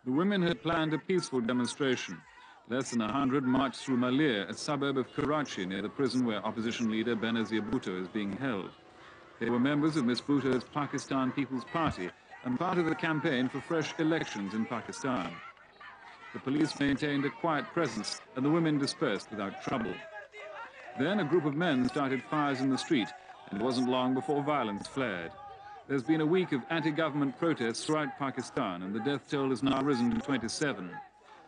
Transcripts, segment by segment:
The women had planned a peaceful demonstration. Less than 100 marched through Malir, a suburb of Karachi, near the prison where opposition leader Benazir Bhutto is being held. They were members of Ms. Bhutto's Pakistan People's Party and part of the campaign for fresh elections in Pakistan. The police maintained a quiet presence and the women dispersed without trouble. Then a group of men started fires in the street, and it wasn't long before violence flared. There's been a week of anti-government protests throughout Pakistan, and the death toll has now risen to 27.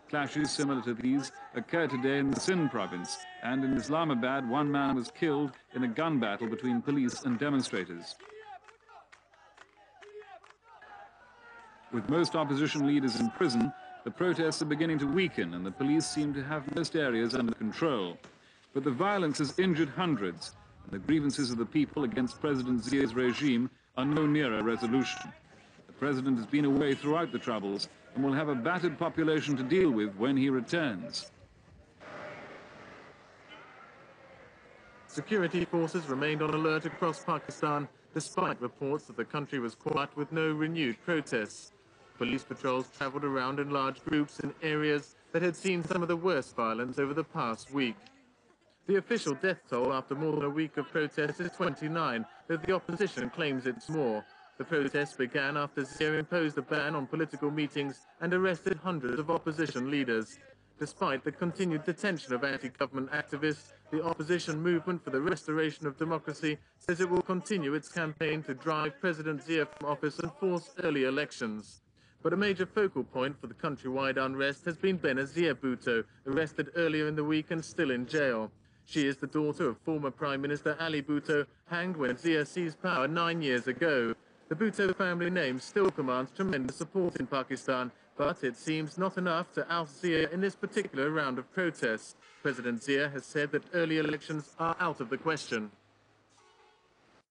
Clashes similar to these occurred today in the Sindh province, and in Islamabad, one man was killed in a gun battle between police and demonstrators. With most opposition leaders in prison, the protests are beginning to weaken, and the police seem to have most areas under control. But the violence has injured hundreds, and the grievances of the people against President Zia's regime are no nearer resolution. The president has been away throughout the troubles and will have a battered population to deal with when he returns. Security forces remained on alert across Pakistan, despite reports that the country was quiet with no renewed protests. Police patrols travelled around in large groups in areas that had seen some of the worst violence over the past week. The official death toll after more than a week of protests is 29, though the opposition claims it's more. The protests began after Zia imposed a ban on political meetings and arrested hundreds of opposition leaders. Despite the continued detention of anti-government activists, the opposition movement for the restoration of democracy says it will continue its campaign to drive President Zia from office and force early elections. But a major focal point for the countrywide unrest has been Benazir Bhutto, arrested earlier in the week and still in jail. She is the daughter of former Prime Minister Ali Bhutto, hanged when Zia seized power 9 years ago. The Bhutto family name still commands tremendous support in Pakistan, but it seems not enough to oust Zia in this particular round of protests. President Zia has said that early elections are out of the question.